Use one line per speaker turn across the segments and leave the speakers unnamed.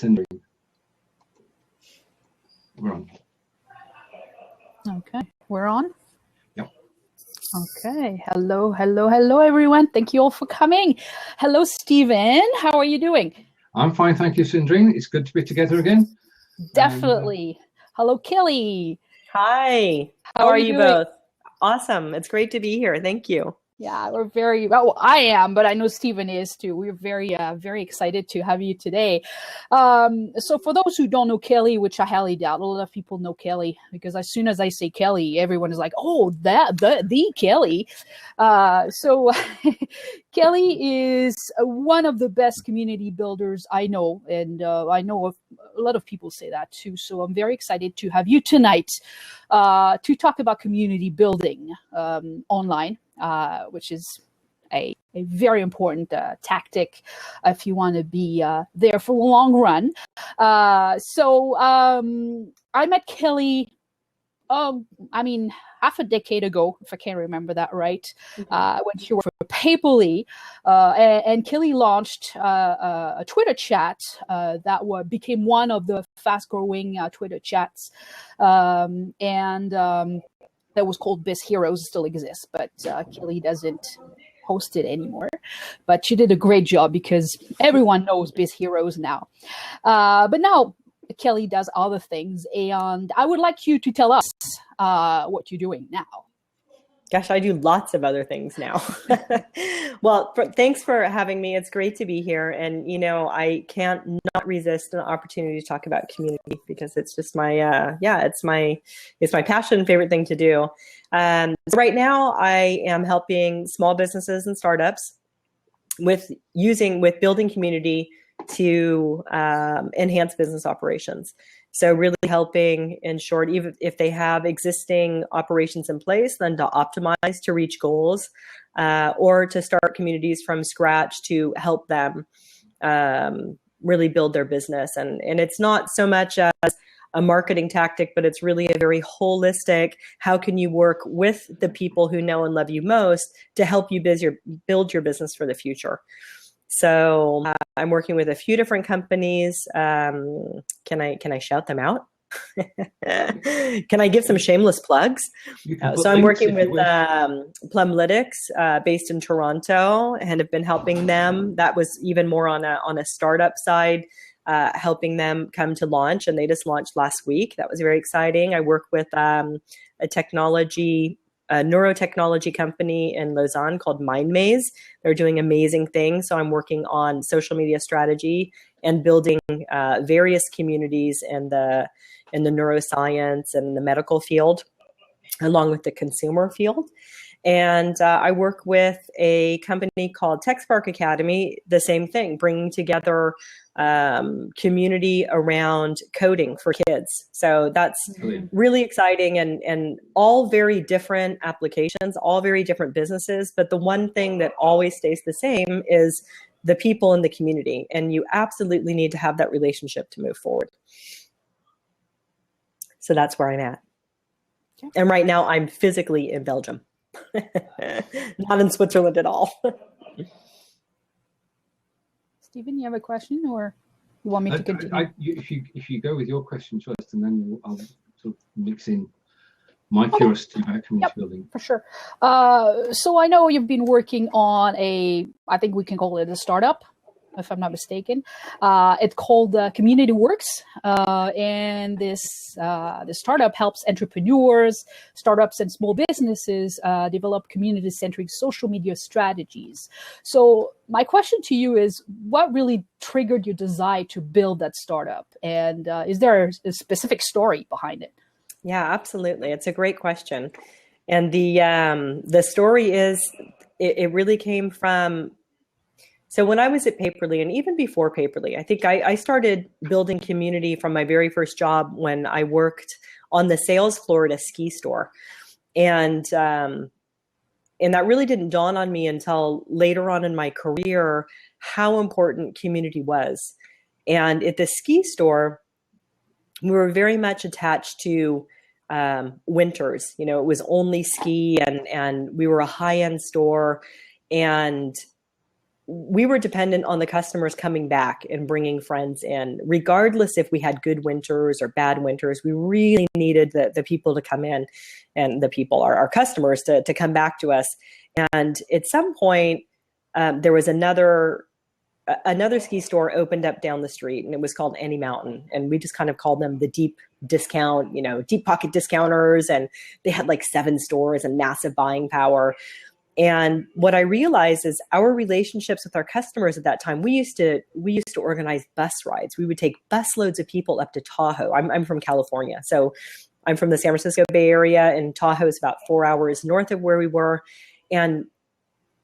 Cendrine. We're on.
Okay, we're on.
Yep.
Okay. Hello, everyone. Thank you all for coming. Hello, Steven. How are you doing?
I'm fine, thank you, Cendrine. It's good to be together again.
Definitely. Hello, Kelly.
Hi. How are you both? Awesome. It's great to be here. Thank you.
Yeah, we're very well. I am, but I know Steven is too. We're very excited to have you today. So for those who don't know Kelly, which I highly doubt, a lot of people know Kelly because as soon as I say Kelly, everyone is like, "Oh, the Kelly." So Kelly is one of the best community builders I know, and I know a lot of people say that too. So I'm very excited to have you tonight to talk about community building online. Which is a very important tactic if you want to be there for the long run. So I met Kelly, half a decade ago, if I can't remember that right, when she worked for Paper.li, and Kelly launched a Twitter chat that became one of the fast-growing Twitter chats, that was called Biz Heroes, still exists, but Kelly doesn't host it anymore. But she did a great job because everyone knows Biz Heroes now. But now Kelly does other things, and I would like you to tell us what you're doing now.
Gosh, I do lots of other things now. Well, thanks for having me. It's great to be here. And, I can't not resist an opportunity to talk about community because it's just my, it's my passion, favorite thing to do. So right now I am helping small businesses and startups with building community to enhance business operations. So really helping, in short, even if they have existing operations in place, then to optimize to reach goals, or to start communities from scratch to help them really build their business. And it's not so much as a marketing tactic, but it's really a very holistic, how can you work with the people who know and love you most to help you build your business for the future. So I'm working with a few different companies. Can I shout them out? Can I give some shameless plugs? So I'm working with Plumlytics, based in Toronto, and have been helping them. That was even more on a startup side, helping them come to launch, and they just launched last week. That was very exciting. I work with a neurotechnology company in Lausanne called MindMaze. They're doing amazing things. So I'm working on social media strategy and building various communities in the neuroscience and the medical field, along with the consumer field. And I work with a company called TechSpark Academy, the same thing, bringing together community around coding for kids. So that's really exciting, and all very different applications, all very different businesses. But the one thing that always stays the same is the people in the community. And you absolutely need to have that relationship to move forward. So that's where I'm at. Okay. And right now I'm physically in Belgium. Not in Switzerland at all.
Steven, you have a question, or you want me to continue?
If you go with your questions first, and then I'll sort of mix in my curiosity about community building.
For sure. So I know you've been working on I think we can call it a startup, if I'm not mistaken. It's called Community Works, and this startup helps entrepreneurs, startups, and small businesses develop community-centric social media strategies. So my question to you is, what really triggered your desire to build that startup? And is there a specific story behind it?
Yeah, absolutely. It's a great question. And the story is, it really came from, so when I was at Paper.li, and even before Paper.li, I think I started building community from my very first job when I worked on the sales floor at a ski store. And that really didn't dawn on me until later on in my career, how important community was. And at the ski store, we were very much attached to winters. It was only ski, and we were a high-end store. And we were dependent on the customers coming back and bringing friends in, regardless if we had good winters or bad winters. We really needed the people to come in, and the people, our customers, to come back to us. And at some point, there was another ski store opened up down the street, and it was called Any Mountain. And we just kind of called them the deep discount, deep pocket discounters. And they had like 7 stores and massive buying power. And what I realized is our relationships with our customers at that time, we used to organize bus rides. We would take busloads of people up to Tahoe. I'm from California. So I'm from the San Francisco Bay Area, and Tahoe is about 4 hours north of where we were. And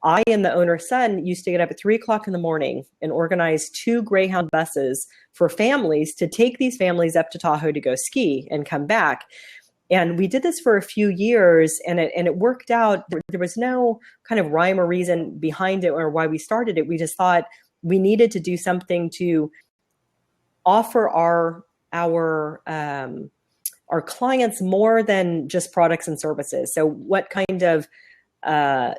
I and the owner's son used to get up at 3:00 in the morning and organize 2 Greyhound buses for families to take these families up to Tahoe to go ski and come back. And we did this for a few years, and it worked out. There was no kind of rhyme or reason behind it or why we started it. We just thought we needed to do something to offer our clients more than just products and services. So what kind of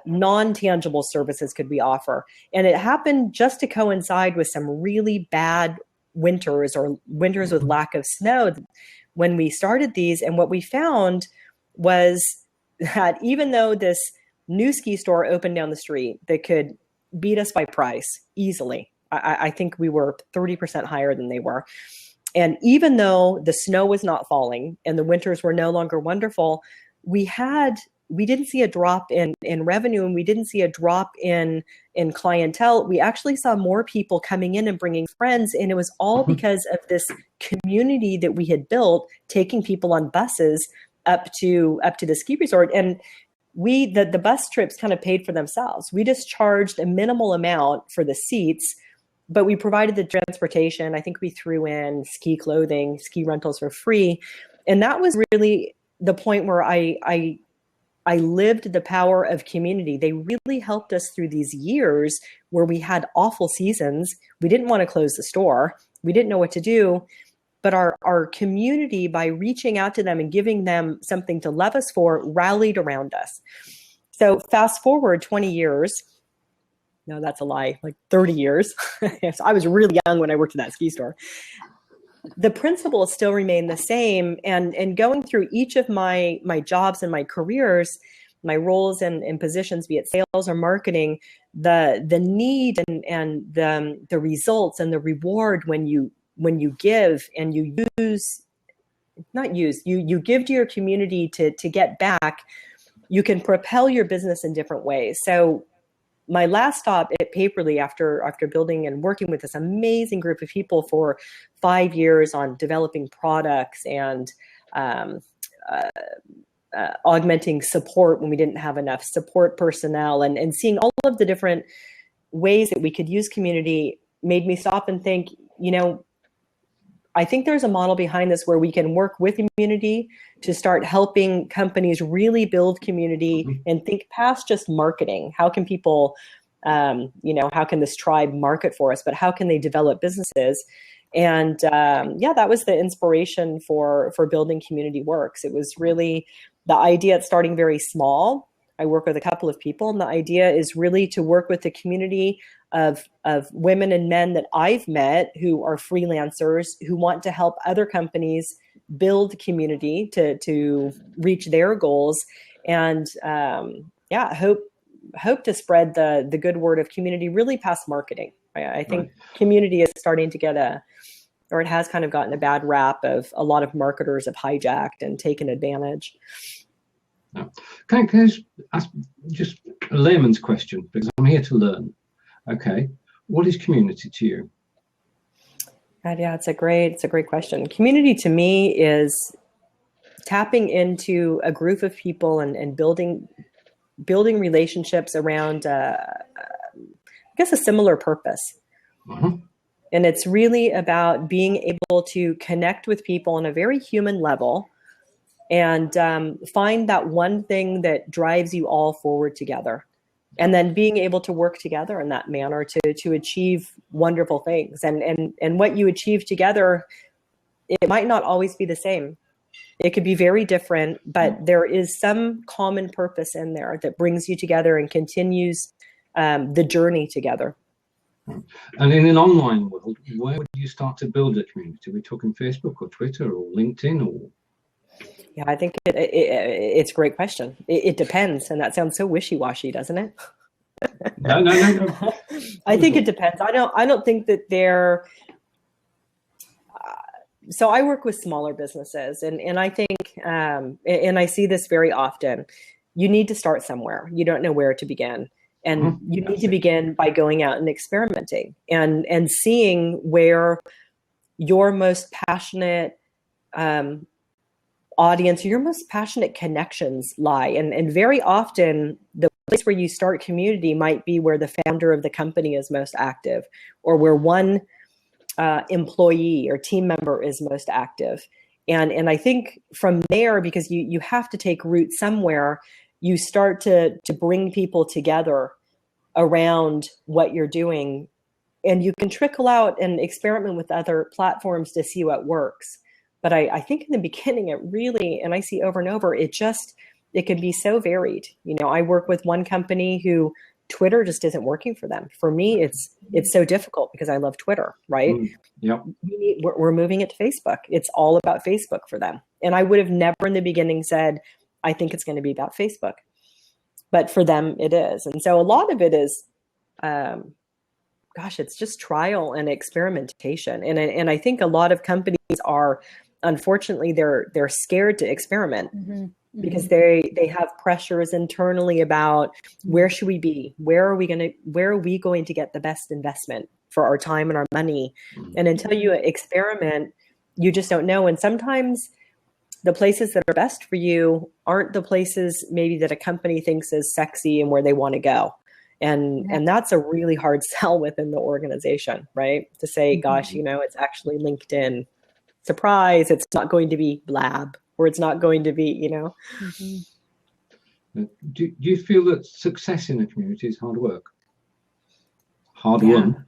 non-tangible services could we offer? And it happened just to coincide with some really bad winters, or winters with lack of snow, when we started these. And what we found was that even though this new ski store opened down the street that could beat us by price easily, I think we were 30% higher than they were. And even though the snow was not falling and the winters were no longer wonderful, we didn't see a drop in revenue, and we didn't see a drop in clientele. We actually saw more people coming in and bringing friends. And it was all because of this community that we had built, taking people on buses up to the ski resort. And the bus trips kind of paid for themselves. We just charged a minimal amount for the seats, but we provided the transportation. I think we threw in ski clothing, ski rentals for free. And that was really the point where I lived the power of community. They really helped us through these years where we had awful seasons. We didn't want to close the store. We didn't know what to do. But our community, by reaching out to them and giving them something to love us for, rallied around us. So fast forward 20 years. No, that's a lie, like 30 years. So I was really young when I worked at that ski store. The principles still remain the same. And going through each of my jobs and my careers, my roles and positions, be it sales or marketing, the need and the results and the reward when you give and you give to your community to get back, you can propel your business in different ways. So my last stop at Paper.li, after building and working with this amazing group of people for 5 years on developing products and augmenting support when we didn't have enough support personnel, and seeing all of the different ways that we could use community, made me stop and think, I think there's a model behind this where we can work with community to start helping companies really build community and think past just marketing. How can people, how can this tribe market for us, but how can they develop businesses? And that was the inspiration for building Community Works. It was really the idea of starting very small. I work with a couple of people, and the idea is really to work with the community of women and men that I've met who are freelancers who want to help other companies build community to reach their goals, and hope to spread the good word of community really past marketing. I think community is starting to get it has kind of gotten a bad rap of a lot of marketers have hijacked and taken advantage.
No. Can I just ask just a layman's question, because I'm here to learn. Okay, what is community to you?
Yeah, it's a great question. Community to me is tapping into a group of people and building relationships around, I guess, a similar purpose. And it's really about being able to connect with people on a very human level and find that one thing that drives you all forward together. And then being able to work together in that manner to achieve wonderful things. And what you achieve together, it might not always be the same. It could be very different, but there is some common purpose in there that brings you together and continues the journey together.
And in an online world, where would you start to build a community? Are we talking Facebook or Twitter or LinkedIn or?
Yeah, I think it's a great question. It depends, and that sounds so wishy-washy, doesn't it?
No.
I think it depends. I don't think that they're. So I work with smaller businesses, and I think, and I see this very often. You need to start somewhere. You don't know where to begin, and you need to begin by going out and experimenting and seeing where your most passionate audience, your most passionate connections lie. And very often the place where you start community might be where the founder of the company is most active, or where one employee or team member is most active. And I think from there, because you have to take root somewhere, you start to bring people together around what you're doing. And you can trickle out and experiment with other platforms to see what works. But I think in the beginning, it really, and I see over and over, it can be so varied. You know, I work with one company who Twitter just isn't working for them. For me, it's so difficult because I love Twitter, right?
Yep.
We're moving it to Facebook. It's all about Facebook for them. And I would have never in the beginning said, I think it's going to be about Facebook. But for them, it is. And so a lot of it is, it's just trial and experimentation. And I think a lot of companies are, unfortunately, they're scared to experiment. Because they have pressures internally about where should we be? Where are we going to get the best investment for our time and our money? And until you experiment, you just don't know. And sometimes the places that are best for you aren't the places maybe that a company thinks is sexy and where they want to go. And that's a really hard sell within the organization, right? To say, gosh, it's actually LinkedIn. Surprise, it's not going to be Blab. Or it's not going to be,
Do you feel that success in a community is hard work? Hard won?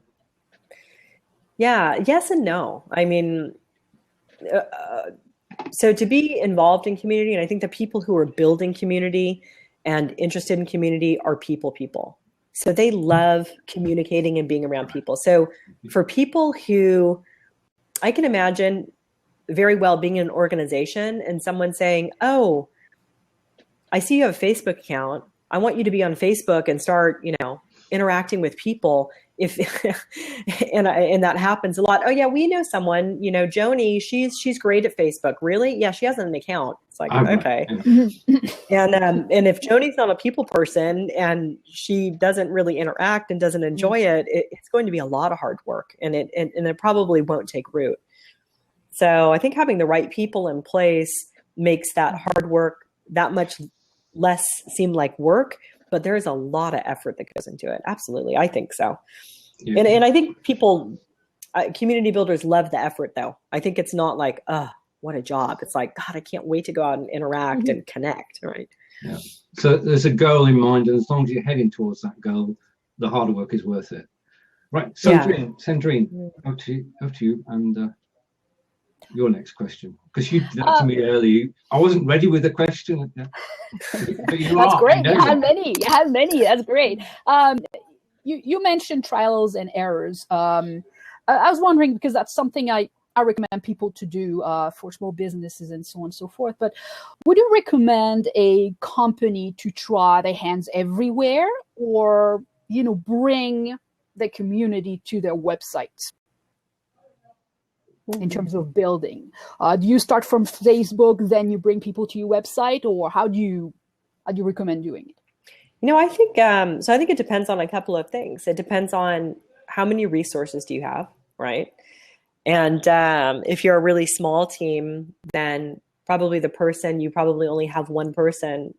Yeah, yes and no. I mean, so to be involved in community, and I think the people who are building community and interested in community are people. So they love communicating and being around people. So for people who, I can imagine very well being in an organization and someone saying, oh, I see you have a Facebook account. I want you to be on Facebook and start, interacting with people. And that happens a lot. Oh yeah, we know someone, Joni, she's great at Facebook. Really? Yeah, she has an account. It's like, okay. And if Joni's not a people person and she doesn't really interact and doesn't enjoy it, it's going to be a lot of hard work, and it probably won't take root. So I think having the right people in place makes that hard work that much less seem like work, but there is a lot of effort that goes into it. Absolutely. I think so. Yeah. And I think people, community builders love the effort though. I think it's not like, what a job. It's like, God, I can't wait to go out and interact and connect. Right. Yeah.
So there's a goal in mind, and as long as you're heading towards that goal, the hard work is worth it. Right. Cendrine, over to you. And, your next question, because you did that to me earlier. I wasn't ready with the question. But
that's great. You had many. That's great. You mentioned trials and errors. I was wondering, because that's something I recommend people to do for small businesses and so on and so forth. But would you recommend a company to try their hands everywhere, or bring the community to their website? In terms of building, do you start from Facebook, then you bring people to your website, or how do you recommend doing it?
I think so. I think it depends on a couple of things. It depends on how many resources do you have, right? And if you're a really small team, then probably you probably only have one person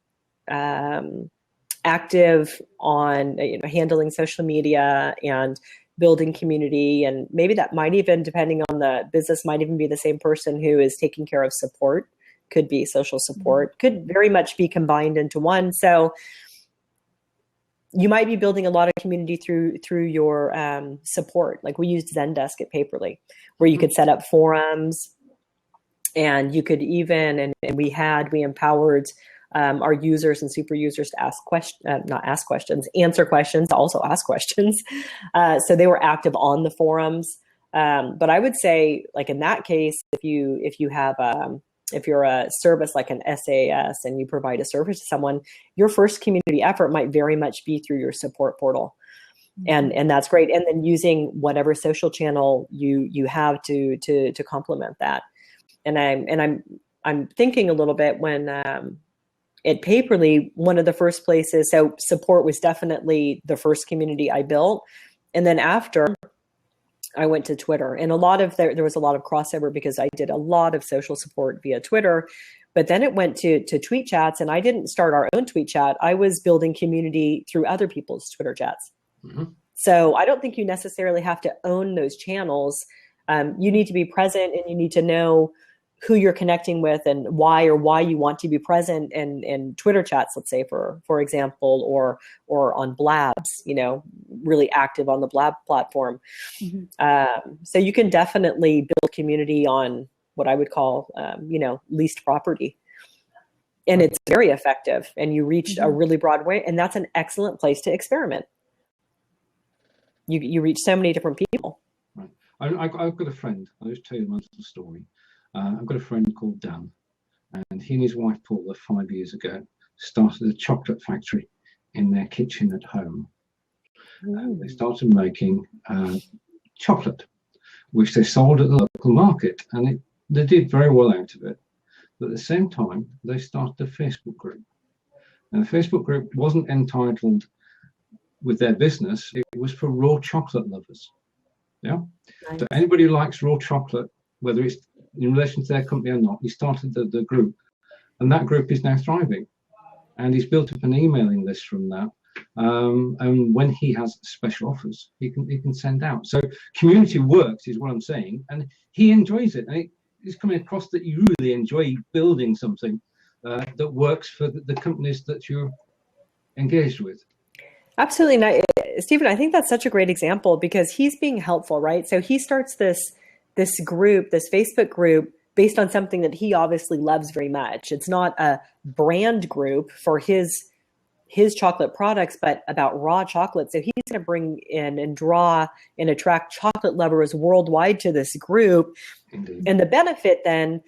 active on handling social media and building community. And maybe that might even, depending on the business, might even be the same person who is taking care of support. Could be social support, could very much be combined into one. So you might be building a lot of community through your support. Like we used Zendesk at Paper.li, where you could set up forums, and you could even, and we empowered our users and super users to answer questions, also ask questions. So they were active on the forums. But I would say, like in that case, if you're a service like an SAS and you provide a service to someone, your first community effort might very much be through your support portal. And that's great. And then using whatever social channel you have to complement that. And I'm thinking a little bit when at Paper.li, one of the first places, so support was definitely the first community I built. And then after, I went to Twitter, and there was a lot of crossover because I did a lot of social support via Twitter. But then it went to tweet chats, and I didn't start our own tweet chat. I was building community through other people's Twitter chats. Mm-hmm. So I don't think you necessarily have to own those channels. You need to be present, and you need to know who you're connecting with and why you want to be present in Twitter chats, let's say, for example, or on Blabs, really active on the Blab platform. Mm-hmm. So you can definitely build community on what I would call, leased property. And it's very effective, and you reached a really broad way, and that's an excellent place to experiment. You reach so many different people.
Right. I've got a friend. I'll just tell you my little story. I've got a friend called Dan, and he and his wife Paula 5 years ago started a chocolate factory in their kitchen at home. They started making chocolate, which they sold at the local market, and they did very well out of it. But at the same time, they started a Facebook group. And the Facebook group wasn't entitled with their business, it was for raw chocolate lovers. Yeah. Nice. So anybody who likes raw chocolate, whether it's in relation to their company or not, he started the group, and that group is now thriving. And he's built up an emailing list from that. And when he has special offers, he can send out. So community works is what I'm saying, and he enjoys it. And it's coming across that you really enjoy building something that works for the companies that you're engaged with.
Absolutely not. Steven, I think that's such a great example because he's being helpful, right? So he starts this group, this Facebook group, based on something that he obviously loves very much. It's not a brand group for his chocolate products, but about raw chocolate. So he's going to bring in and draw and attract chocolate lovers worldwide to this group. Indeed. And the benefit then,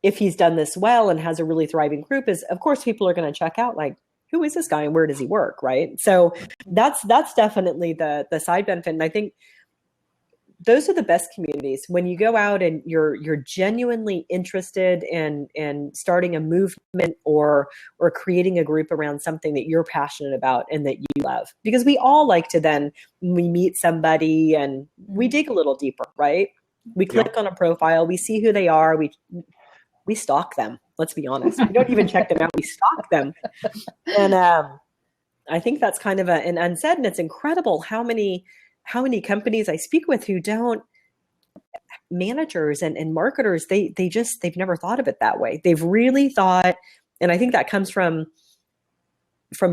if he's done this well and has a really thriving group, is of course people are going to check out, like, who is this guy and where does he work, right? So that's definitely the side benefit. And I think those are the best communities when you go out and you're genuinely interested in starting a movement or creating a group around something that you're passionate about and that you love. Because we all like to then, when we meet somebody and we dig a little deeper, right? We click on a profile, we see who they are, we stalk them. Let's be honest. We don't even check them out. We stalk them. And I think that's kind of an unsaid, and it's incredible how many companies I speak with who don't, managers and marketers, they've never thought of it that way. They've really thought, and I think that comes from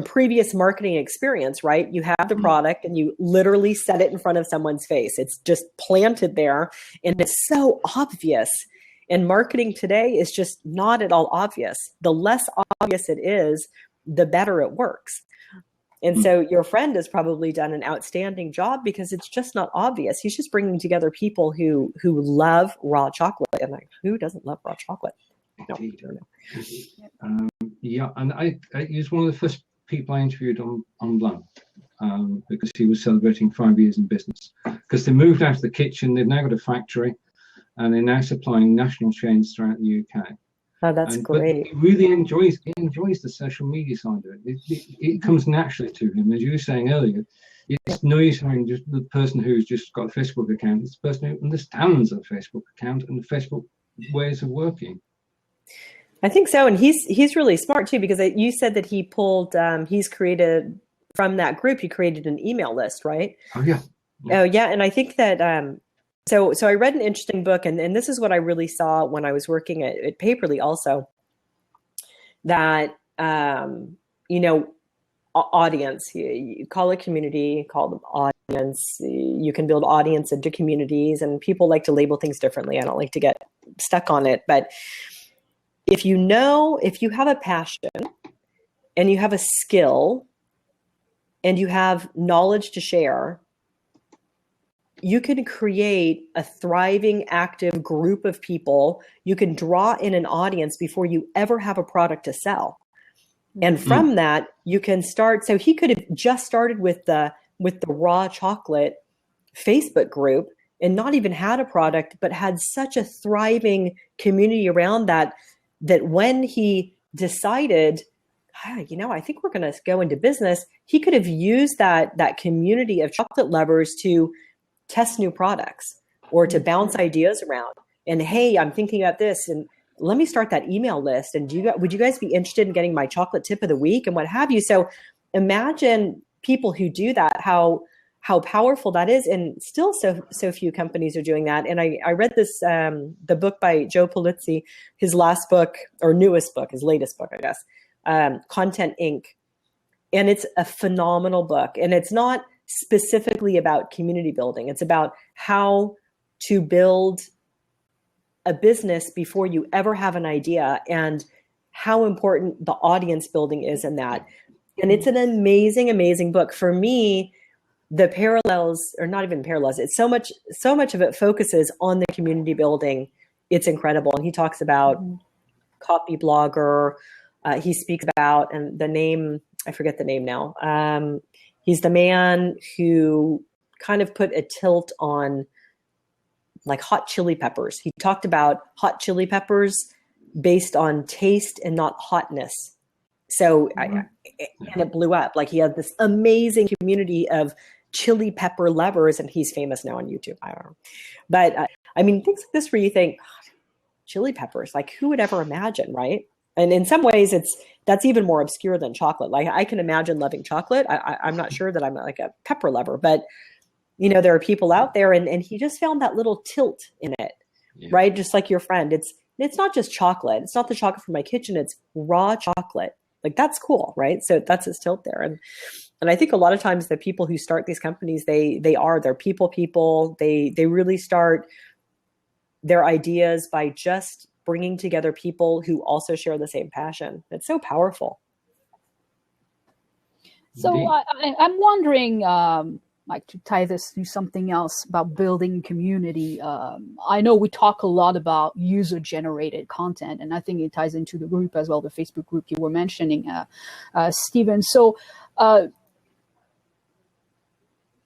previous marketing experience, right? You have the product and you literally set it in front of someone's face. It's just planted there and it's so obvious. And marketing today is just not at all obvious. The less obvious it is, the better it works. And so your friend has probably done an outstanding job because it's just not obvious. He's just bringing together people who love raw chocolate. And like, who doesn't love raw chocolate? No.
Yeah, and he was one of the first people I interviewed on Blab because he was celebrating 5 years in business. Because they moved out of the kitchen, they've now got a factory, and they're now supplying national chains throughout the UK.
Oh, that's great.
He really enjoys the social media side of it. It comes naturally to him. As you were saying earlier, it's nice having just the person who's just got a Facebook account. It's the person who understands a Facebook account and the Facebook ways of working.
I think so. And he's really smart too, because you said that he pulled, he's created from that group, he created an email list, right?
Oh, yeah.
Oh, yeah. And I think that, So I read an interesting book, and this is what I really saw when I was working at Paper.li also, that, audience, you call it community, call them audience. You can build audience into communities, and people like to label things differently. I don't like to get stuck on it, but if you have a passion and you have a skill and you have knowledge to share, you can create a thriving, active group of people. You can draw in an audience before you ever have a product to sell. And from that, you can start. So he could have just started with the raw chocolate Facebook group and not even had a product, but had such a thriving community around that when he decided, I think we're going to go into business, he could have used that community of chocolate lovers to test new products or to bounce ideas around. And hey, I'm thinking about this, and let me start that email list. And would you guys be interested in getting my chocolate tip of the week and what have you? So imagine people who do that, how powerful that is. And still so few companies are doing that. And I read this, the book by Joe Pulizzi, his last book or newest book, his latest book, I guess, Content Inc. And it's a phenomenal book. And it's not specifically about community building. It's about how to build a business before you ever have an idea and how important the audience building is in that. And it's an amazing, amazing book. For me, the parallels, or not even parallels, it's so much of it focuses on the community building. It's incredible. And he talks about copy blogger. He speaks about, and the name, I forget the name now. He's the man who kind of put a tilt on like hot chili peppers. He talked about hot chili peppers based on taste and not hotness. So, and it blew up. Like he had this amazing community of chili pepper lovers, and he's famous now on YouTube. I don't know. But I mean, things like this where you think, chili peppers, like who would ever imagine, right? And in some ways that's even more obscure than chocolate. Like I can imagine loving chocolate. I'm not sure that I'm like a pepper lover, but there are people out there, and he just found that little tilt in it, right? Just like your friend, it's not just chocolate. It's not the chocolate from my kitchen. It's raw chocolate. Like that's cool, right? So that's his tilt there. And I think a lot of times the people who start these companies, they're people. They really start their ideas by just bringing together people who also share the same passion. It's so powerful.
So I'm wondering, like to tie this to something else about building community. I know we talk a lot about user-generated content, and I think it ties into the group as well, the Facebook group you were mentioning, Steven. So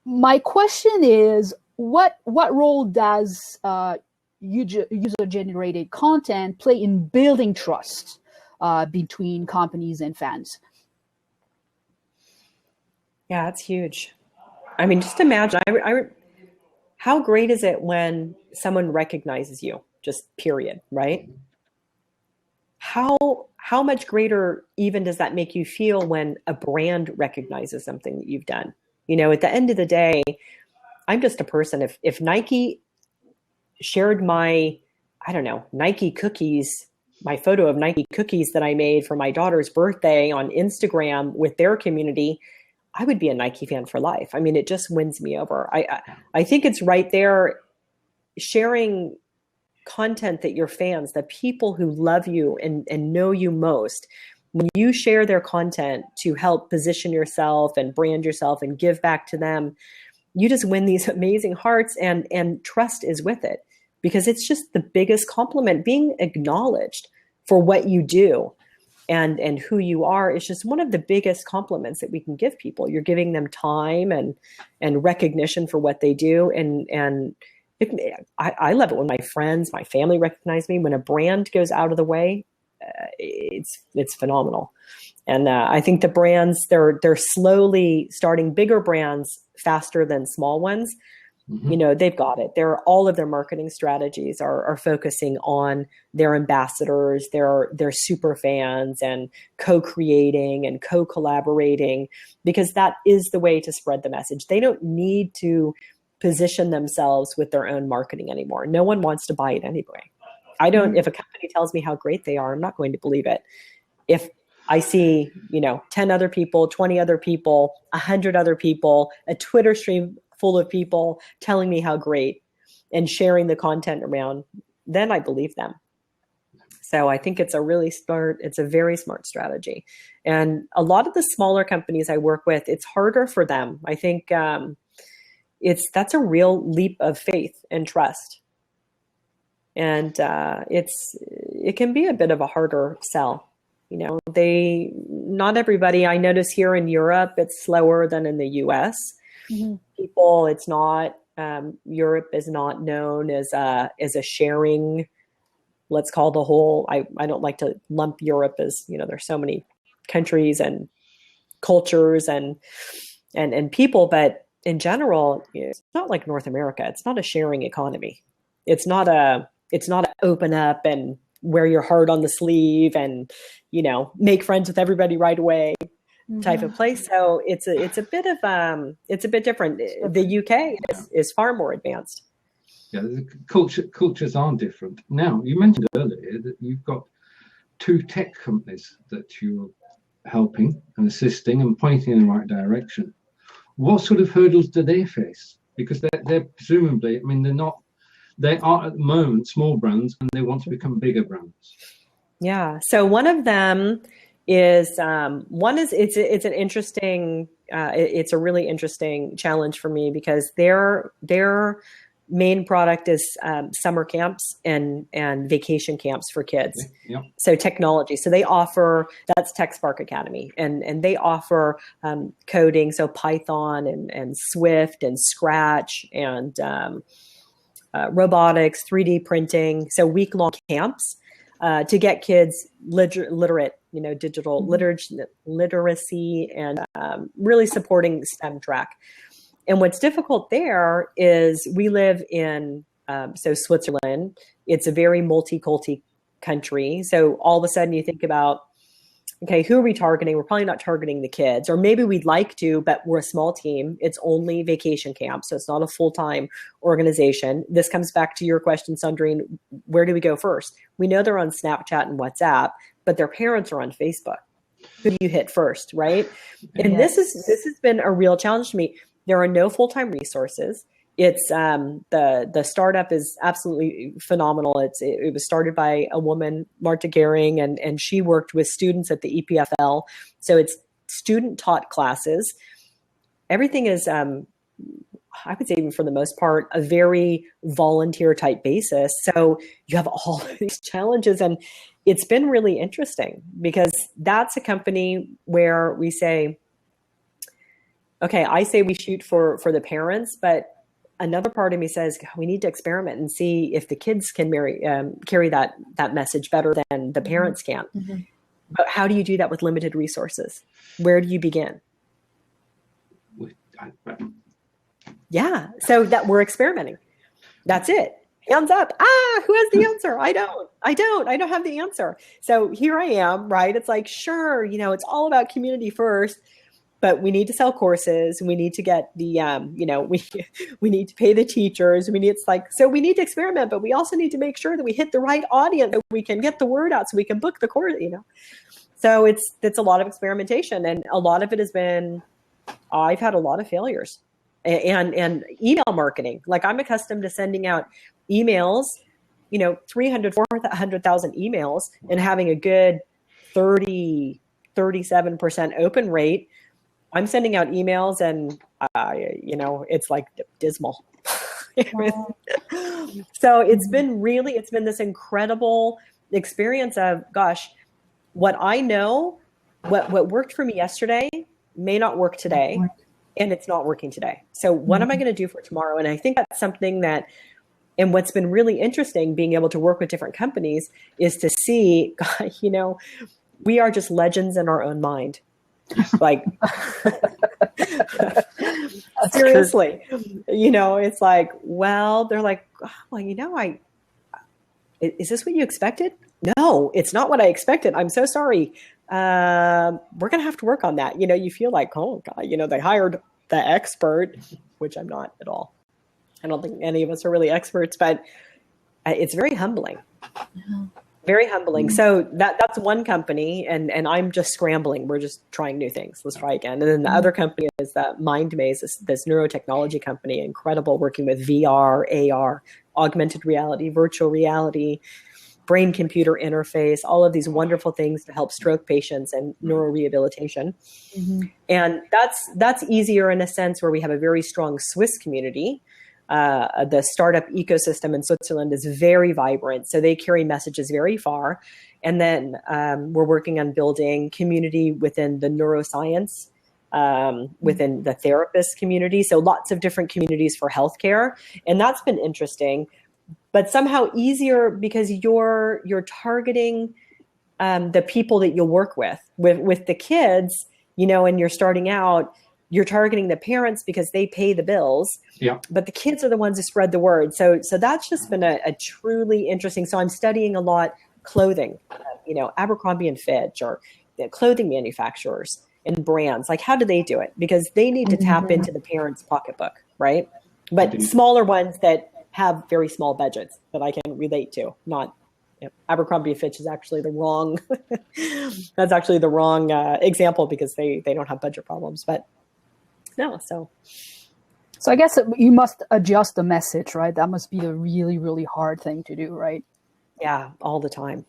my question is, what role does user-generated content play in building trust between companies and fans?
Yeah, that's huge. I mean, just imagine, how great is it when someone recognizes you, just period, right? How much greater even does that make you feel when a brand recognizes something that you've done? At the end of the day, I'm just a person. If Nike shared my, Nike cookies, my photo of Nike cookies that I made for my daughter's birthday on Instagram with their community, I would be a Nike fan for life. I mean, it just wins me over. I think it's right there, sharing content that your fans, the people who love you and know you most, when you share their content to help position yourself and brand yourself and give back to them, you just win these amazing hearts, and trust is with it, because it's just the biggest compliment. Being acknowledged for what you do and who you are is just one of the biggest compliments that we can give people. You're giving them time and recognition for what they do. And I love it when my friends, my family recognize me. When a brand goes out of the way, it's phenomenal. And I think the brands, they're slowly starting bigger brands faster than small ones. They've got it. All of their marketing strategies are focusing on their ambassadors, their super fans, and co-creating and co-collaborating, because that is the way to spread the message. They don't need to position themselves with their own marketing anymore. No one wants to buy it anyway. If a company tells me how great they are, I'm not going to believe it. If I see, 10 other people, 20 other people, 100 other people, a Twitter stream full of people telling me how great and sharing the content around, then I believe them. So I think it's a very smart strategy. And a lot of the smaller companies I work with, it's harder for them. I think that's a real leap of faith and trust. And it can be a bit of a harder sell. Not everybody, I notice here in Europe, it's slower than in the US. Mm-hmm. It's not, Europe is not known as a sharing, let's call the whole, I don't like to lump Europe as, there's so many countries and cultures and people, but in general, it's not like North America. It's not a sharing economy. It's not a open up and wear your heart on the sleeve and, make friends with everybody right away type of place. So it's a bit different. The UK is far more advanced.
Yeah, the cultures are different. Now, you mentioned earlier that you've got 2 tech companies that you're helping and assisting and pointing in the right direction. What sort of hurdles do they face? Because they're presumably, they are at the moment small brands and they want to become bigger brands.
Yeah. So one of them is it's an interesting, it's a really interesting challenge for me because their main product is summer camps and vacation camps for kids.
Yep.
So technology. So they offer, that's TechSpark Academy, and they offer coding, so Python and Swift and Scratch and robotics, 3D printing. So week-long camps to get kids literate, digital literacy and really supporting STEM track. And what's difficult there is we live in, Switzerland. It's a very multi-culti country. So all of a sudden you think about, okay, who are we targeting? We're probably not targeting the kids, or maybe we'd like to, but we're a small team. It's only vacation camp, so it's not a full-time organization. This comes back to your question, Cendrine, where do we go first? We know they're on Snapchat and WhatsApp, but their parents are on Facebook. Who do you hit first, right? And yes. This has been a real challenge to me. There are no full-time resources. It's the startup is absolutely phenomenal. It was started by a woman, Marta Gehring, and she worked with students at the EPFL. So it's student-taught classes. Everything is, I would say, even for the most part, a very volunteer-type basis. So you have all of these challenges, and it's been really interesting because that's a company where we say, okay, I say we shoot for the parents, but another part of me says we need to experiment and see if the kids can carry that message better than the parents can. Mm-hmm. But how do you do that with limited resources? Where do you begin? Yeah, so that we're experimenting. That's it. Hands up. Who has the answer? I don't have the answer. So here I am, right? It's like, sure, it's all about community first. But we need to sell courses. We need to get the, we need to pay the teachers. So we need to experiment, but we also need to make sure that we hit the right audience, that we can get the word out so we can book the course, So it's a lot of experimentation. And a lot of it has been, I've had a lot of failures and email marketing. Like I'm accustomed to sending out emails, 300, 400,000 emails and having a good 37% open rate. I'm sending out emails and, it's like dismal. So it's been this incredible experience of, gosh, what I know, what worked for me yesterday may not work today, and it's not working today. So what am I going to do for tomorrow? And I think that's something and what's been really interesting being able to work with different companies is to see, we are just legends in our own mind. Like seriously, it's like, well, they're like, is this what you expected? No, it's not what I expected. I'm so sorry. We're going to have to work on that. You feel like, oh God, they hired the expert, which I'm not at all. I don't think any of us are really experts, but it's very humbling. Yeah. Very humbling. So that's one company, and I'm just scrambling. We're just trying new things. Let's try again. And then the other company is that MindMaze, this neurotechnology company, incredible, working with VR, AR, augmented reality, virtual reality, brain-computer interface, all of these wonderful things to help stroke patients and neurorehabilitation. Mm-hmm. And that's easier in a sense where we have a very strong Swiss community. The startup ecosystem in Switzerland is very vibrant, so they carry messages very far. And then we're working on building community within the neuroscience, within the therapist community. So lots of different communities for healthcare. And that's been interesting, but somehow easier because you're targeting the people that you'll work with the kids, and you're starting out, you're targeting the parents because they pay the bills, but the kids are the ones who spread the word. So that's just been a truly interesting. So I'm studying a lot clothing, Abercrombie and Fitch or clothing manufacturers and brands. Like, how do they do it? Because they need to tap into the parents' pocketbook, right? But smaller ones that have very small budgets that I can relate to. Not Abercrombie and Fitch is actually the wrong. That's actually the wrong example because they don't have budget problems. But no, so
I guess you must adjust the message, right? That must be the really, really hard thing to do, right?
Yeah, all the time.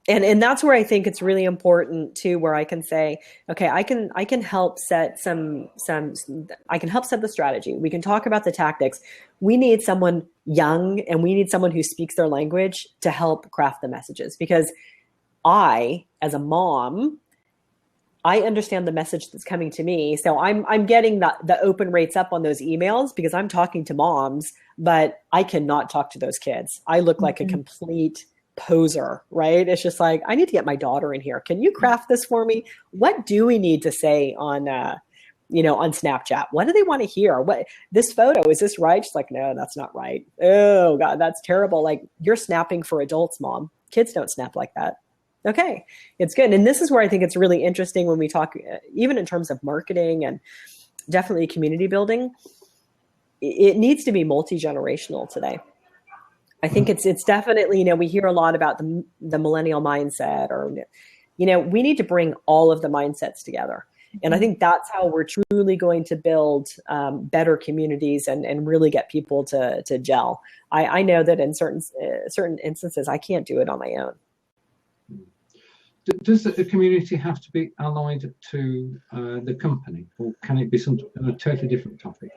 And that's where I think it's really important too, where I can say, okay, I can help set I can help set the strategy. We can talk about the tactics. We need someone young and we need someone who speaks their language to help craft the messages, because I, as a mom, I understand the message that's coming to me. So I'm getting the open rates up on those emails because I'm talking to moms, but I cannot talk to those kids. I look like a complete poser, right? It's just like, I need to get my daughter in here. Can you craft this for me? What do we need to say on on Snapchat? What do they want to hear? What, this photo, is this right? She's like, no, that's not right. Oh God, that's terrible. Like, you're snapping for adults, mom. Kids don't snap like that. Okay, it's good. And this is where I think it's really interesting when we talk, even in terms of marketing and definitely community building, it needs to be multi-generational today. I think it's definitely, we hear a lot about the millennial mindset, or, we need to bring all of the mindsets together. And I think that's how we're truly going to build better communities and really get people to gel. I know that in certain instances, I can't do it on my own.
Does the community have to be allied to the company, or can it be a totally different topic?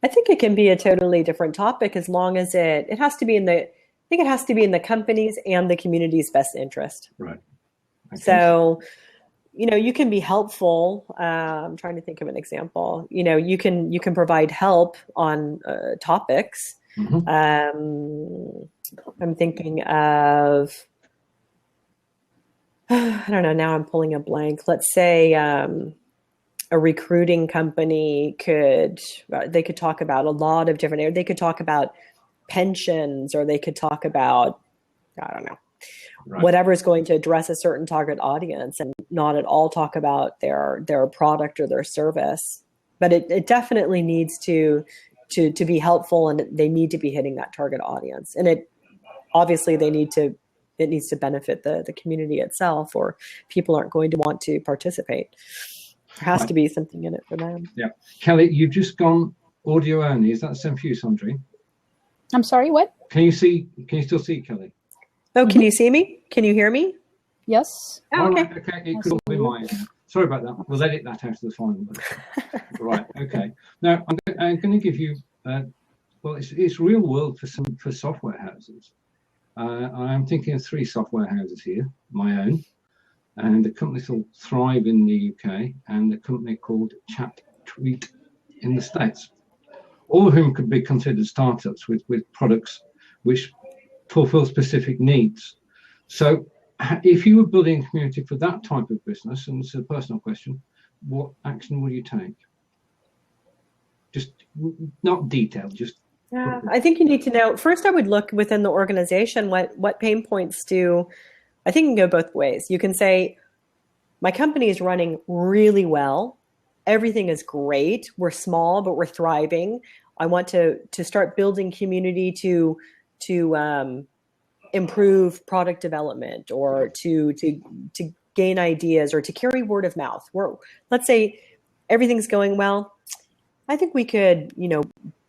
I think it can be a totally different topic as long as it has to be it has to be in the company's and the community's best interest.
Right. Okay.
So, you can be helpful. I'm trying to think of an example. You can provide help on topics. Mm-hmm. I'm thinking of, I don't know, now I'm pulling a blank. Let's say, a recruiting company could talk about a lot of different areas. They could talk about pensions, or they could talk about, I don't know, whatever is going to address a certain target audience, and not at all talk about their product or their service. But it definitely needs to be helpful, and they need to be hitting that target audience. And it needs to benefit the community itself, or people aren't going to want to participate. There has to be something in it for them.
Yeah. Kelly, you've just gone audio only. Is that the same for you, Cendrine? I'm
sorry, what?
Can you still see Kelly?
Oh, can you see me? Can you hear me?
Yes.
Oh, okay.
Right, okay. It could all be mine. Sorry about that. We'll edit that out of the final. Right. Okay. Now, I'm going to give you, it's real world for software houses. I'm thinking of 3 software houses here, my own, and a company called Thrive in the UK, and a company called Chat Tweet in the States, all of whom could be considered startups with products which fulfill specific needs. So if you were building a community for that type of business, and it's a personal question, what action would you take? Just not detailed, just...
Yeah, I think you need to know, first I would look within the organization, what pain points do. I think it can go both ways. You can say, my company is running really well. Everything is great. We're small, but we're thriving. I want to start building community to improve product development, or to gain ideas, or to carry word of mouth. Let's say everything's going well. I think we could,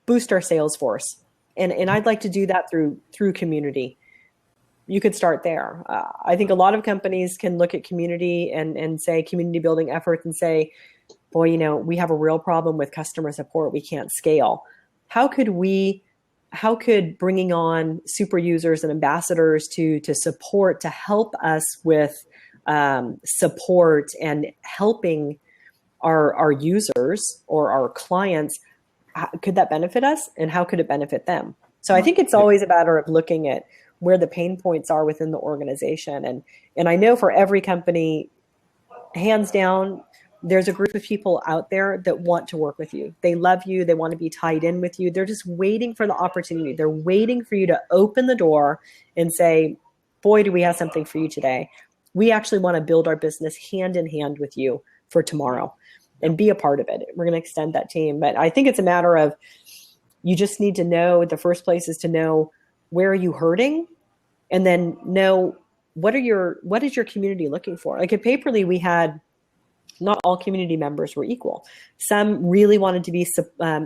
boost our sales force. And I'd like to do that through community. you could start there. I think a lot of companies can look at community and say community building efforts and say, boy, you know, we have a real problem with customer support. We can't scale. How could bringing on super users and ambassadors to support, to help us with support and helping our users or our clients, could that benefit us, and how could it benefit them? So I think it's always a matter of looking at where the pain points are within the organization. And I know for every company, hands down, there's a group of people out there that want to work with you. They love you. They want to be tied in with you. They're just waiting for the opportunity. They're waiting for you to open the door and say, boy, do we have something for you today. We actually want to build our business hand in hand with you for tomorrow and be a part of it. We're going to extend that team. But I think it's a matter of, you just need to know, the first place is to know, where are you hurting? And then know, what is your community looking for? Like at Paper.li, we had, not all community members were equal. Some really wanted to be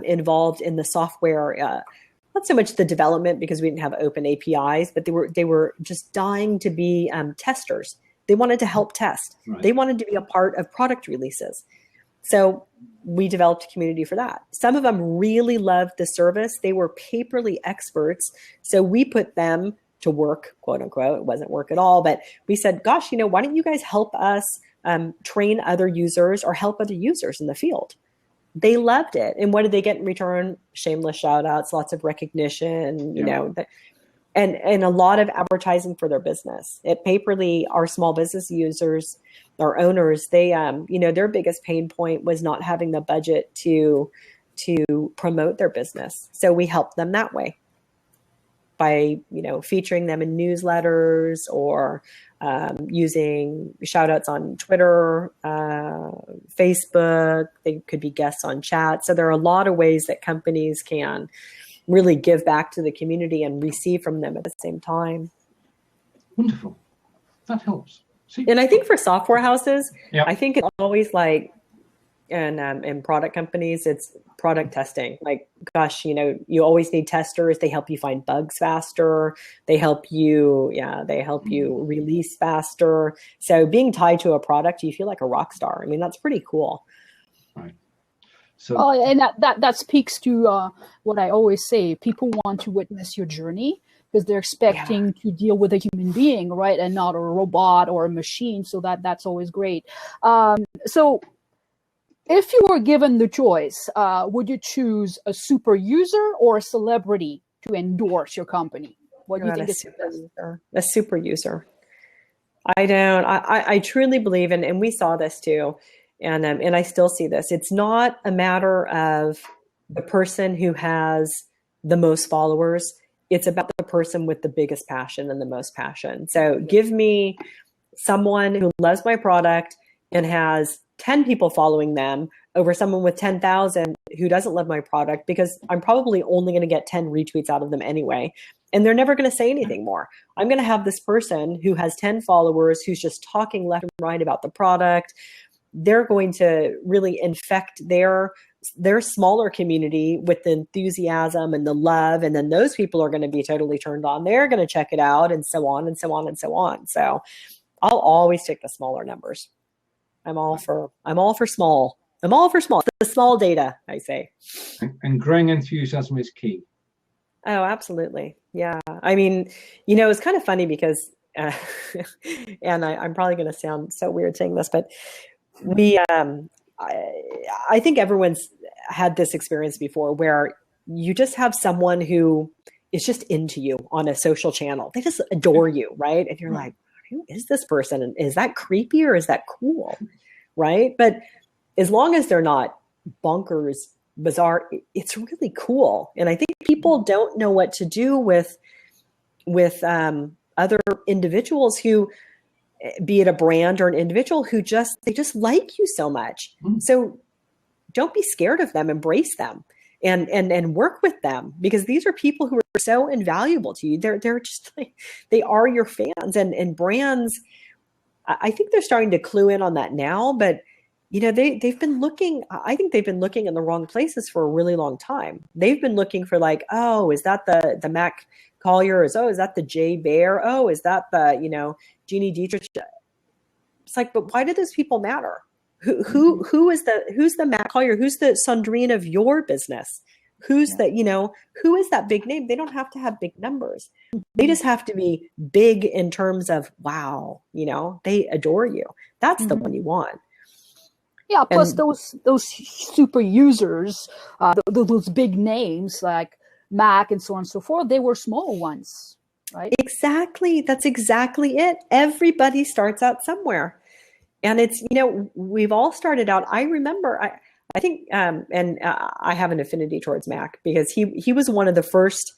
involved in the software, not so much the development because we didn't have open APIs, but they were just dying to be testers. They wanted to help test. Right. They wanted to be a part of product releases. So we developed a community for that. Some of them really loved the service. They were Paper.li experts. So we put them to work, quote unquote. It wasn't work at all, but we said, gosh, you know, why don't you guys help us train other users or help other users in the field? They loved it. And what did they get in return? Shameless shout outs, lots of recognition, you know, and a lot of advertising for their business. At Paper.li, our small business users, our owners, they, you know, their biggest pain point was not having the budget to promote their business. So we helped them that way by, you know, featuring them in newsletters or using shout outs on Twitter, Facebook. They could be guests on chat. So there are a lot of ways that companies can really give back to the community and receive from them at the same time.
Wonderful. That helps.
And I think for software houses, I think it's always like, and in product companies, it's product testing. Like, gosh, you know, you always need testers. They help you find bugs faster. They help you, release faster. So being tied to a product, you feel like a rock star. I mean, that's pretty cool.
Right. So,
and that speaks to what I always say. People want to witness your journey because they're expecting to deal with a human being, right, and not a robot or a machine. So that's always great. So if you were given the choice, would you choose a super user or a celebrity to endorse your company? What do you think is
a super user? I truly believe, and we saw this too, and I still see this. It's not a matter of the person who has the most followers. It's about the person with the biggest passion and the most passion. So give me someone who loves my product and has 10 people following them over someone with 10,000 who doesn't love my product, because I'm probably only going to get 10 retweets out of them anyway. And they're never going to say anything more. I'm going to have this person who has 10 followers who's just talking left and right about the product. They're going to really infect their smaller community with the enthusiasm and the love. And then those people are going to be totally turned on. They're going to check it out, and so on and so on and so on. So I'll always take the smaller numbers. I'm all for small. I'm all for small. The small data, I say.
And growing enthusiasm is key.
Oh, absolutely. Yeah. I mean, you know, it's kind of funny because, and I'm probably going to sound so weird saying this, but we, I think everyone's had this experience before where you just have someone who is just into you on a social channel. They just adore you, right? And you're like, who is this person? And is that creepy or is that cool? Right? But as long as they're not bonkers, bizarre, it's really cool. And I think people don't know what to do with other individuals who, be it a brand or an individual who they just like you so much. So don't be scared of them, embrace them and work with them, because these are people who are so invaluable to you. They're just like, they are your fans, and brands, I think they're starting to clue in on that now, but you know, they've been looking, I think they've been looking in the wrong places for a really long time. They've been looking for like, oh, is that the Mac Collier, is that the Jay Bear? Oh, is that the, Jeannie Dietrich? It's like, but why do those people matter? Who's the Matt Collier? Who's the Cendrine of your business? Who's the, who is that big name? They don't have to have big numbers. They just have to be big in terms of, wow, they adore you. That's the one you want.
Yeah. Plus those super users, those big names like Mac and so on and so forth, they were small ones, right?
Exactly. That's exactly it. Everybody starts out somewhere. And it's, we've all started out. I remember, I think, and I have an affinity towards Mac because he was one of the first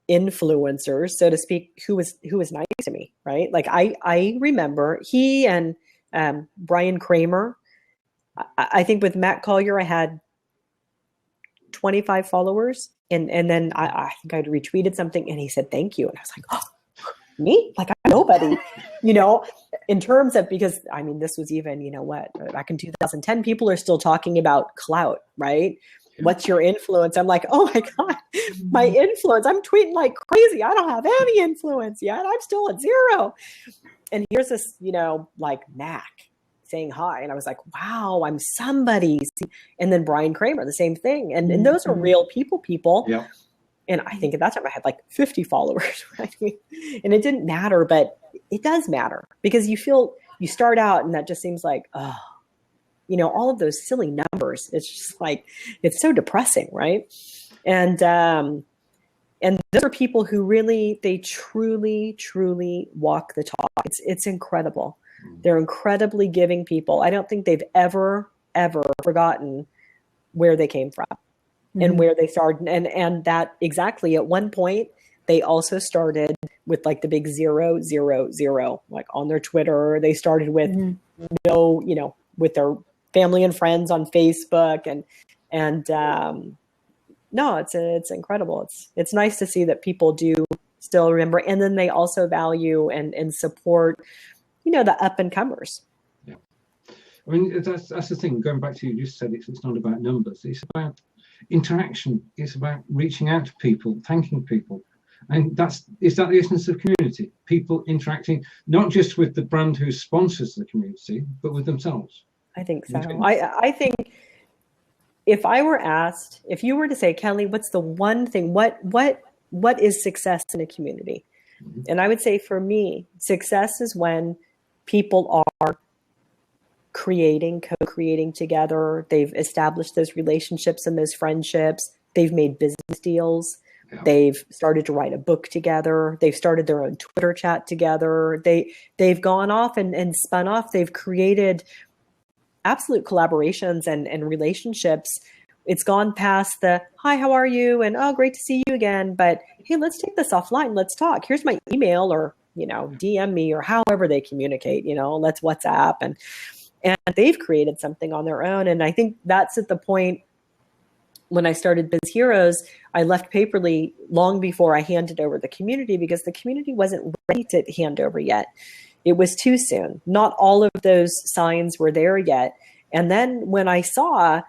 influencers, so to speak, who was nice to me, right? Like I remember he and Brian Kramer. I think with Matt Collier, I had 25 followers, and then I think I'd retweeted something, and he said thank you, and I was like, oh, me? Like I'm nobody, in terms of, because I mean, this was even, back in 2010, people are still talking about clout, right? What's your influence? I'm like, oh my God, my influence. I'm tweeting like crazy. I don't have any influence yet. I'm still at 0. And here's this, like Mac saying hi. And I was like, wow, I'm somebody. And then Brian Kramer, the same thing. And those are real people.
Yeah.
And I think at that time I had like 50 followers, right? And it didn't matter, but it does matter because you start out and that just seems like, oh, all of those silly numbers. It's just like, it's so depressing, right? And those are people who really, they truly, truly walk the talk. It's incredible. They're incredibly giving people. I don't think they've ever forgotten where they came from and where they started. And that exactly at one point, they also started with like the big 0, 0, 0, like on their Twitter. They started with with their family and friends on Facebook. And no, it's incredible. It's nice to see that people do still remember. And then they also value and support, the up and comers.
Yeah. I mean, that's the thing. Going back to you just said, it's not about numbers. It's about interaction. It's about reaching out to people, thanking people. And is that the essence of community? People interacting, not just with the brand who sponsors the community, but with themselves.
I think so. I think if you were to say, Kelly, what's the one thing, what is success in a community? Mm-hmm. And I would say for me, success is when people are co-creating together. They've established those relationships and those friendships. They've made business deals. Yeah. They've started to write a book together. They've started their own Twitter chat together. They've gone off and spun off. They've created absolute collaborations and relationships. It's gone past the, hi, how are you? And, oh, great to see you again. But hey, let's take this offline. Let's talk. Here's my email, or, DM me, or however they communicate, let's WhatsApp. And they've created something on their own. And I think that's at the point when I started Biz Heroes. I left Paper.li long before I handed over the community because the community wasn't ready to hand over yet. It was too soon. Not all of those signs were there yet. And then when I saw,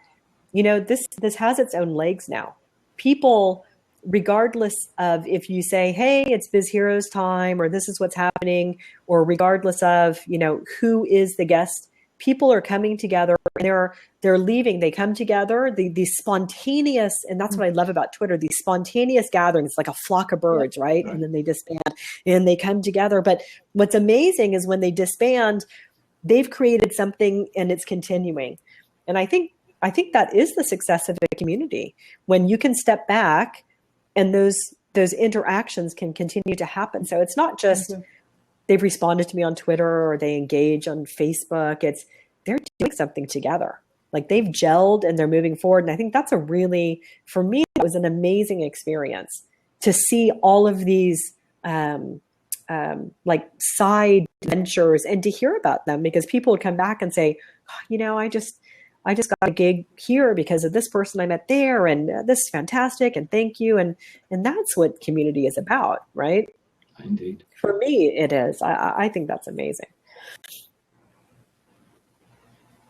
this has its own legs now. People, regardless of if you say, hey, it's Biz Heroes time, or this is what's happening, or regardless of, who is the guest, people are coming together. They're leaving. They come together. The spontaneous, and that's what I love about Twitter, these spontaneous gatherings, like a flock of birds, right? And then they disband and they come together. But what's amazing is when they disband, they've created something and it's continuing. And I think that is the success of a community, when you can step back and those interactions can continue to happen. So it's not just they've responded to me on Twitter or they engage on Facebook. They're doing something together. Like they've gelled and they're moving forward. And I think that's for me, it was an amazing experience to see all of these like side ventures and to hear about them, because people would come back and say, I just got a gig here because of this person I met there, and this is fantastic, and thank you. And that's what community is about, right?
Indeed.
For me, it is. I think that's amazing.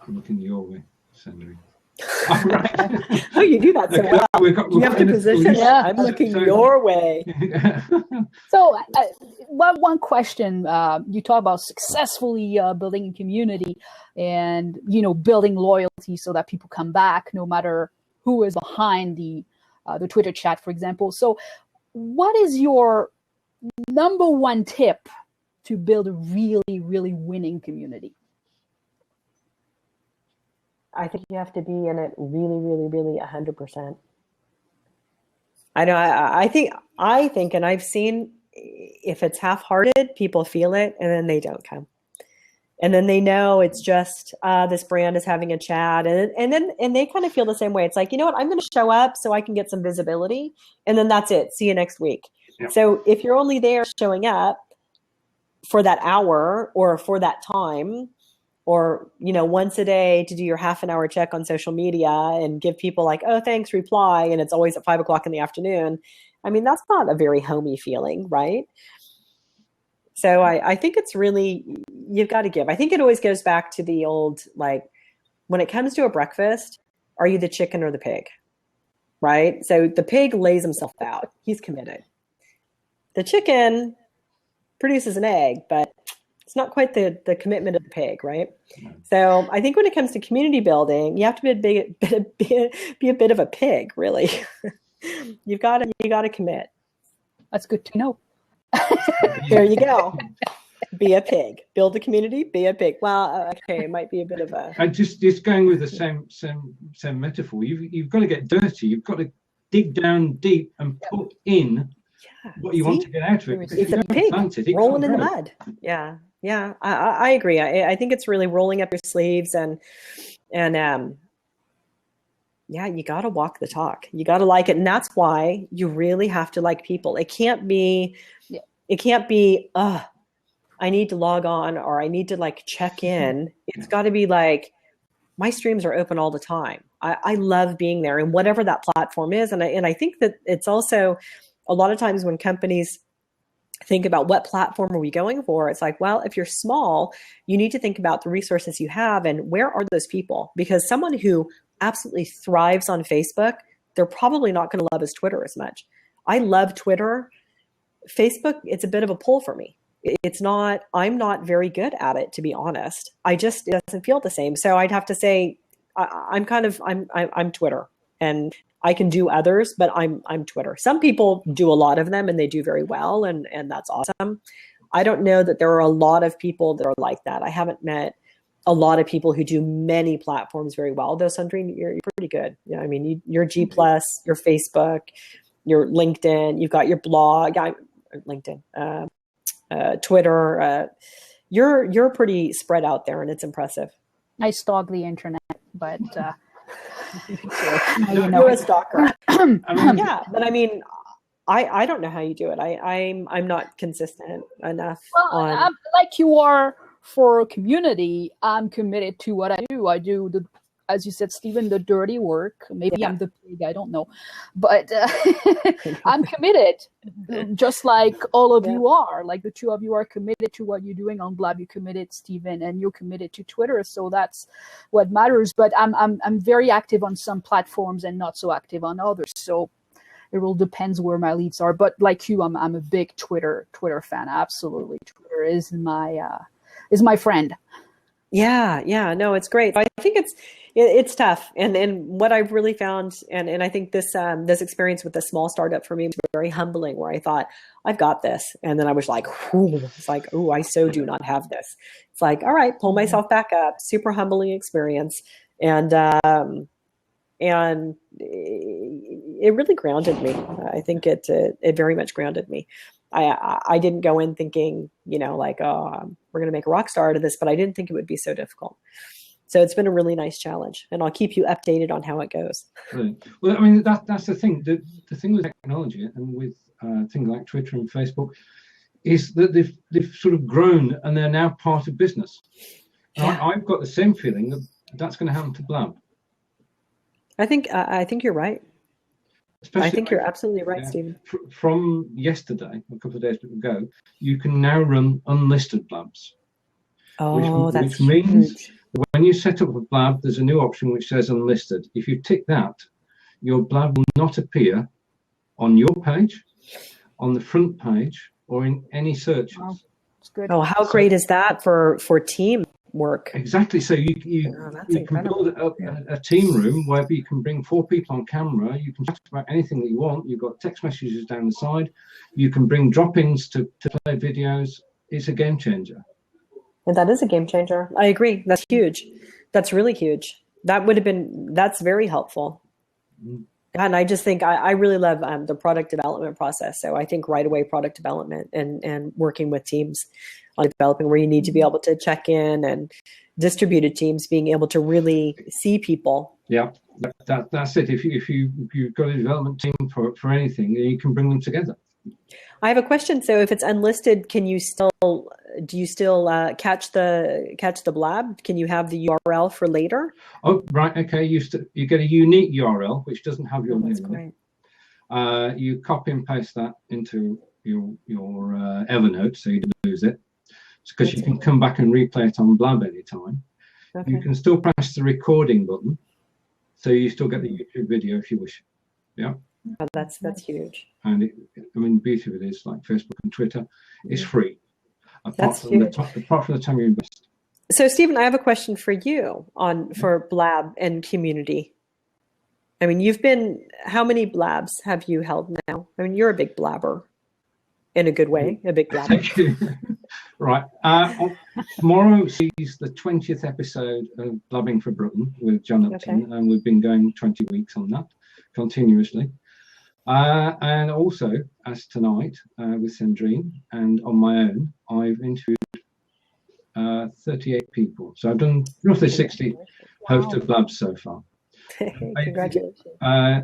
I'm looking your way, Cendrine. Oh, right.
Oh, you do that so
Okay,
well. You have to position.
Yeah.
I'm looking your way.
So one question, you talk about successfully building a community and, building loyalty so that people come back no matter who is behind the Twitter chat, for example. So what is your number one tip to build a really, really winning community?
I think you have to be in it really, really, really 100%. I know. I think, and I've seen if it's half-hearted, people feel it and then they don't come. And then they know it's just this brand is having a chat, and they kind of feel the same way. It's like, you know what, I'm going to show up so I can get some visibility, and then that's it. See you next week. Yeah. So if you're only there showing up for that hour or for that time, or once a day to do your half an hour check on social media and give people like, oh, thanks, reply, and it's always at 5 o'clock in the afternoon. I mean, that's not a very homey feeling, right? So I think it's really, you've got to give. I think it always goes back to the old, like, when it comes to a breakfast, are you the chicken or the pig? Right? So the pig lays himself out. He's committed. The chicken produces an egg, but it's not quite the commitment of the pig, right? So I think when it comes to community building, you have to be a bit of a pig, really. You got to commit.
That's good to know.
There you go. Be a pig. Build a community. Be a pig. Well, okay, it might be a bit of a.
And just going with the same metaphor. You've got to get dirty. You've got to dig down deep and put in what you want to get out of it.
It's a pig rolling in the mud. Yeah. I agree. I think it's really rolling up your sleeves and you got to walk the talk. You got to like it, and that's why you really have to like people. It can't be. It can't be. I need to log on or I need to like check in. It's got to be like, my streams are open all the time. I love being there, and whatever that platform is. And I think that it's also a lot of times when companies think about what platform are we going for, it's like, well, if you're small, you need to think about the resources you have and where are those people? Because someone who absolutely thrives on Facebook, they're probably not going to love his Twitter as much. I love Twitter. Facebook, it's a bit of a pull for me. I'm not very good at it, to be honest. It doesn't feel the same. So I'd have to say I'm Twitter, and I can do others, but I'm Twitter. Some people do a lot of them and they do very well, and that's awesome. I don't know that there are a lot of people that are like that. I haven't met a lot of people who do many platforms very well. Though, Cendrine, you're pretty good. Yeah, I mean, you're G+, your Facebook, your LinkedIn, you've got your blog, LinkedIn, Twitter. You're pretty spread out there, and it's impressive.
I stalk the internet, but
you're a stalker. Yeah, but I mean, I don't know how you do it. I'm not consistent enough.
Well, like you are for a community, I'm committed to what I do. I do as you said, Steven, the dirty work. Maybe I'm the pig, I don't know. But I'm committed, just like all of you are. Like the two of you are committed to what you're doing on Blab. You're committed, Steven, and you're committed to Twitter. So that's what matters. But I'm very active on some platforms and not so active on others. So it all depends where my leads are. But like you, I'm a big Twitter fan. Absolutely, Twitter is my friend.
Yeah, no, it's great. I think it's tough, and what I've really found, and I think this experience with the small startup for me was very humbling. Where I thought, I've got this, and then I was like, I so do not have this. It's like, all right, pull myself back up. Super humbling experience, and it really grounded me. I think it very much grounded me. I didn't go in thinking, like, oh, we're going to make a rock star out of this, but I didn't think it would be so difficult. So it's been a really nice challenge, and I'll keep you updated on how it goes.
Brilliant. Well, I mean, that's the thing. The thing with technology and with things like Twitter and Facebook is that they've sort of grown and they're now part of business. Yeah. I've got the same feeling that that's going to happen to Blab.
I think you're right. Especially I think you're absolutely right, Steven.
From yesterday, a couple of days ago, you can now run unlisted Blabs.
Oh,
which means When you set up a Blab, there's a new option which says unlisted. If you tick that, your Blab will not appear on your page, on the front page, or in any searches.
Wow. That's good.
Oh, how great is that for team work?
Exactly. So you can build up a team room where you can bring 4 people on camera. You can chat about anything that you want. You've got text messages down the side. You can bring drop-ins to play videos. It's a game changer.
And that is a game changer. I agree. That's huge. That's really huge. That's very helpful. And I just think I really love the product development process. So I think right away product development and working with teams on developing where you need to be able to check in, and distributed teams being able to really see people. Yeah,
that's it. If you've got a development team for anything, you can bring them together.
I have a question. So if it's unlisted, do you still catch the Blab? Can you have the URL for later?
Oh, right. Okay. You get a unique URL which doesn't have your name. That's great. You copy and paste that into your Evernote, so you don't lose it, because you can come back and replay it on Blab anytime. Okay. You can still press the recording button, so you still get the YouTube video if you wish. Yeah.
Oh, that's huge.
And the beauty of it is, like Facebook and Twitter, it's free. Apart from the time you invest.
So, Steven, I have a question for you for Blab and community. I mean, how many Blabs have you held now? I mean, you're a big blabber, in a good way, a big blabber.
Thank you. Right. Tomorrow sees the 20th episode of Blabbing for Britain with John Upton, and we've been going 20 weeks on that continuously. And also, as tonight with Cendrine and on my own, I've interviewed 38 people. So I've done roughly 60 hosted Blabs so far.
Congratulations.
I'm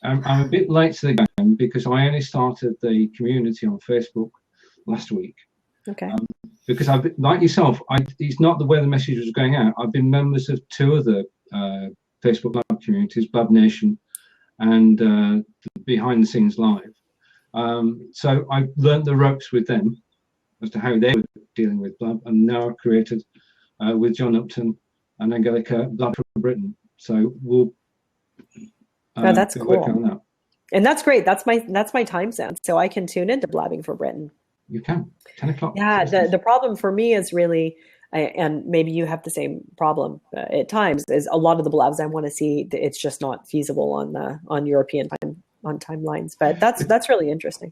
a bit late to the game because I only started the community on Facebook last week.
Okay.
Because like yourself, it's not the way the message was going out. I've been members of 2 other Facebook Blab communities, Blab Nation and Behind the Scenes Live. So I learned the ropes with them as to how they were dealing with Blab, and now I've created with John Upton and Angelica Blab for Britain. So we'll
that's cool.
On that.
And that's great. That's my time zone, so I can tune into Blabbing for Britain.
You can 10 o'clock.
Yeah, the problem for me is really, and maybe you have the same problem at times, is a lot of the Blabs I want to see, it's just not feasible on European timelines. But that's really interesting.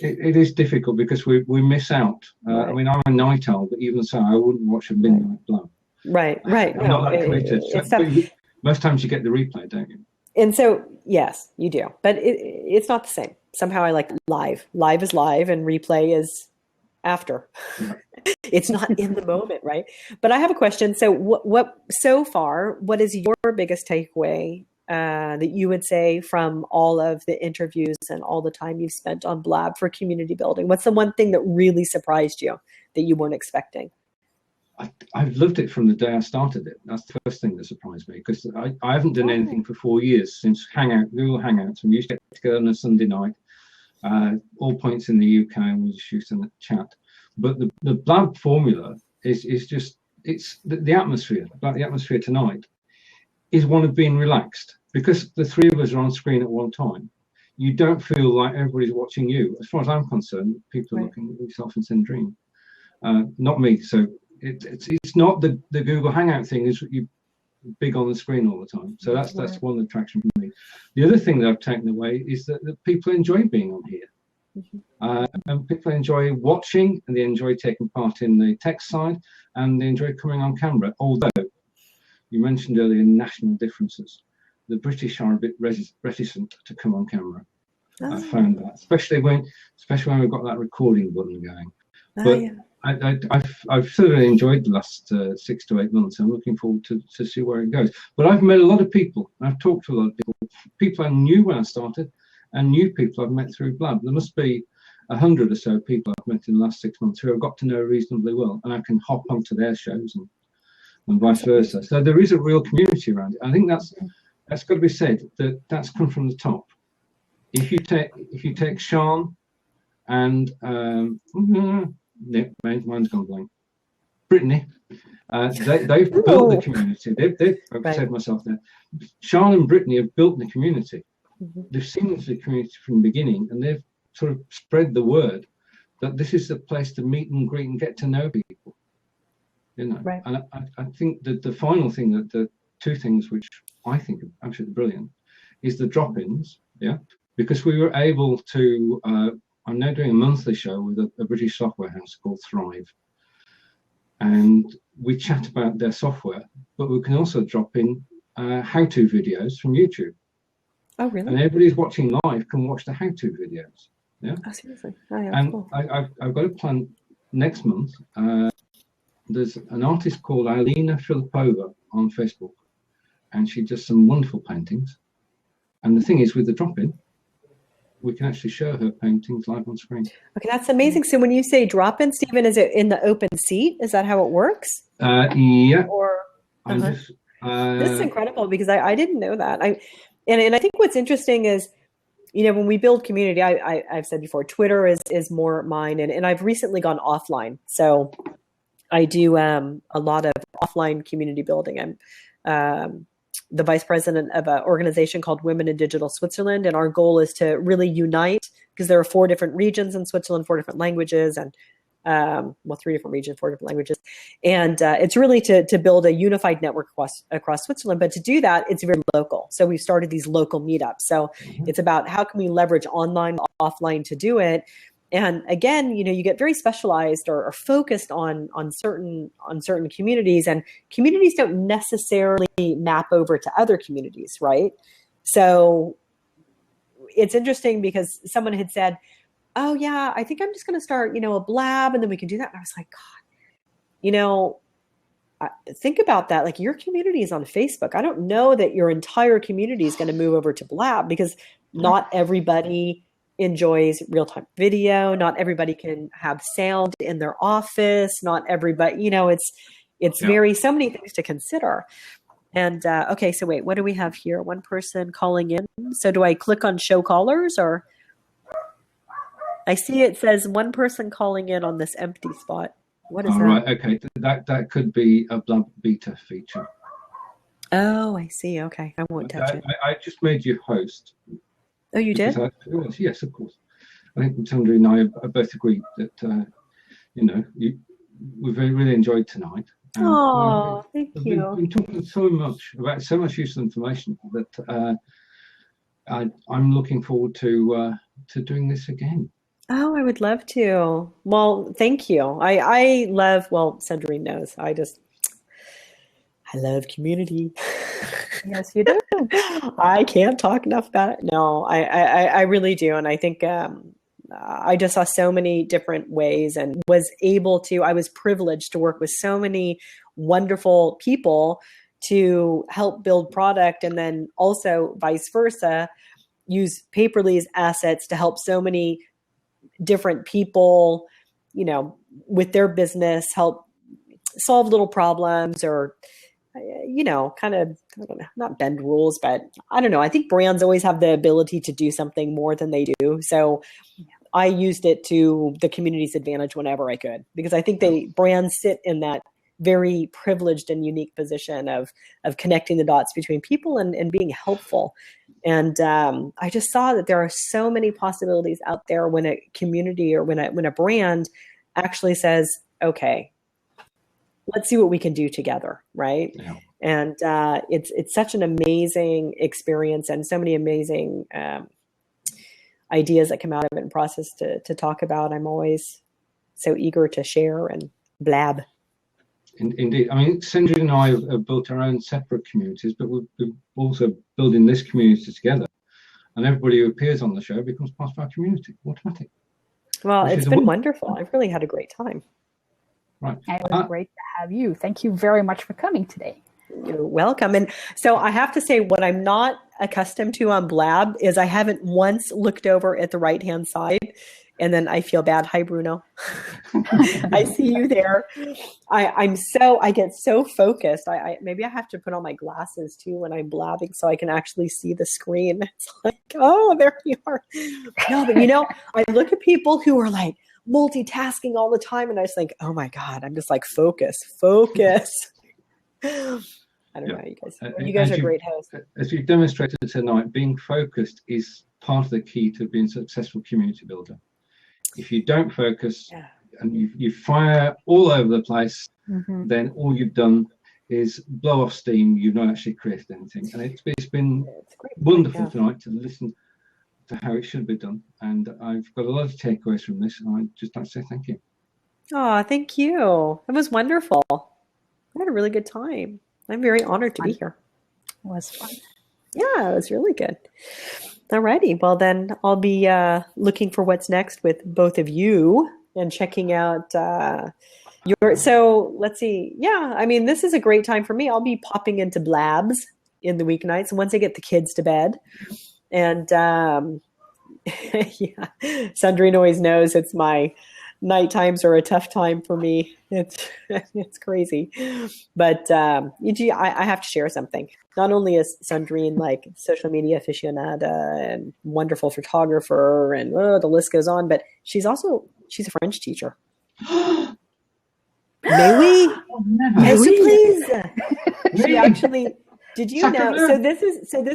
It is difficult because we miss out. Right. I mean, I'm a night owl, but even so, I wouldn't watch a midnight Blab.
Right.
I'm not that committed. Most times you get the replay, don't you?
And so, yes, you do. But it's not the same. Somehow I like live. Live is live and replay is after. Yeah. It's not in the moment, right? But I have a question. So what is your biggest takeaway that you would say from all of the interviews and all the time you've spent on Blab for community building? What's the one thing that really surprised you that you weren't expecting?
I've loved it from the day I started it. That's the first thing that surprised me, because I haven't done anything for 4 years since Google Hangouts. We used to get together on a Sunday night, all points in the UK, and we just used to chat. But the Blab formula is just, it's the atmosphere. About the atmosphere tonight is one of being relaxed, because the 3 of us are on screen at one time. You don't feel like everybody's watching you. As far as I'm concerned, people are looking at yourself and Cendrine, not me. So it's not the Google Hangout thing is you big on the screen all the time. So that's one attraction for me. The other thing that I've taken away is that people enjoy being on here. And people enjoy watching, and they enjoy taking part in the text side, and they enjoy coming on camera. Although you mentioned earlier national differences, the British are a bit reticent to come on camera. I found that, especially when we've got that recording button going. But I've certainly enjoyed the last 6 to 8 months. I'm looking forward to see where it goes. But I've met a lot of people. I've talked to a lot of people. People I knew when I started, and new people I've met through Blab. There must be 100 or so people I've met in the last 6 months who I've got to know reasonably well, and I can hop onto their shows and vice versa. So there is a real community around it. I think that's got to be said. That's come from the top. If you take Sean and mine's gone blank. Brittany. They've built the community. I've said myself there. Sean and Brittany have built the community. They've seen the community from the beginning, and they've sort of spread the word that this is the place to meet and greet and get to know people. You know, and I think that the final thing, that the two things which I think are absolutely brilliant, is the drop-ins. Yeah, because we were able to. I'm now doing a monthly show with a British software house called Thrive, and we chat about their software, but we can also drop in how-to videos from YouTube.
Oh, really?
And everybody's watching live can watch the how-to videos. Yeah.
Oh, seriously? Oh, yeah,
and
cool.
I've got a plan next month. There's an artist called Alina Filipova on Facebook, and she does some wonderful paintings. And the thing is, with the drop-in, we can actually show her paintings live on screen.
Okay, that's amazing. So when you say drop-in, Steven, is it in the open seat? Is that how it works?
Yeah.
Or this is incredible, because I didn't know that. And I think what's interesting is, you know, when we build community, I've said before, Twitter is more mine, and I've recently gone offline. So I do a lot of offline community building. I'm the vice president of an organization called Women in Digital Switzerland, and our goal is to really unite, because there are 4 different regions in Switzerland, 4 different languages, and 3 different regions, 4 different languages. And it's really to build a unified network across Switzerland. But to do that, it's very local. So we've started these local meetups. So it's about how can we leverage online, offline to do it. And again, you know, you get very specialized or focused on certain communities, and communities don't necessarily map over to other communities, right? So it's interesting, because someone had said, oh yeah, I think I'm just going to start, you know, a Blab, and then we can do that. And I was like, God, you know, think about that. Like, your community is on Facebook. I don't know that your entire community is going to move over to Blab, because not everybody enjoys real-time video. Not everybody can have sound in their office. Not everybody, you know, it's so many things to consider. And okay, so wait, what do we have here? One person calling in. So do I click on show callers, or? I see it says one person calling in on this empty spot. What is that?
Right, okay. That could be a Blab beta feature.
Oh, I see. Okay, I won't touch it.
I just made you host.
Oh, you did?
Yes, of course. I think Cendrine and I both agreed that, you know, we've really enjoyed tonight.
Oh, thank you.
We've been talking so much about so much useful information that I'm looking forward to doing this again.
Oh, I would love to. Well, thank you. I love, well, Cendrine knows, I love community.
Yes, you do.
I can't talk enough about it. No, I really do. And I think I just saw so many different ways, and I was privileged to work with so many wonderful people to help build product, and then also vice versa, use Paper.li's assets to help so many different people, you know, with their business, help solve little problems, or, you know, kind of, I don't know, not bend rules, but I don't know. I think brands always have the ability to do something more than they do. So I used it to the community's advantage whenever I could, because I think brands sit in that very privileged and unique position of connecting the dots between people and being helpful. And I just saw that there are so many possibilities out there when a community or when a brand actually says, okay, let's see what we can do together, right? Yeah. And it's such an amazing experience, and so many amazing ideas that come out of it and process to talk about. I'm always so eager to share and blab.
Indeed. I mean, Cendrine and I have built our own separate communities, but we're also building this community together. And everybody who appears on the show becomes part of our community, automatic.
Well, it's been wonderful. I've really had a great time.
Right.
It was great to have you. Thank you very much for coming today.
You're welcome. And so I have to say, what I'm not accustomed to on Blab is I haven't once looked over at the right-hand side, and then I feel bad. Hi, Bruno. I see you there. I get so focused. Maybe I have to put on my glasses too when I'm blabbing so I can actually see the screen. It's like, oh, there you are. No, but you know, I look at people who are like, multitasking all the time. And I just think, oh my God, I'm just like, focus. I don't know, you guys. You guys are great hosts.
As you've demonstrated tonight, being focused is part of the key to being a successful community builder. If you don't focus and you fire all over the place, then all you've done is blow off steam. You've not actually created anything. And it's been wonderful tonight to listen to how it should be done. And I've got a lot of takeaways from this, and I'd just like to say thank you.
Oh, thank you. It was wonderful. I had a really good time. I'm very honored to be here.
It was fun.
Yeah, it was really good. Alrighty. Well, then I'll be looking for what's next with both of you and checking out so let's see. Yeah, I mean, this is a great time for me. I'll be popping into Blabs in the weeknights once I get the kids to bed. And Cendrine always knows it's my night times are a tough time for me. It's crazy. But I have to share something. Not only is Cendrine like social media aficionada and wonderful photographer and the list goes on, but she's a French teacher. May we? Yes, please. She actually, did you know? So this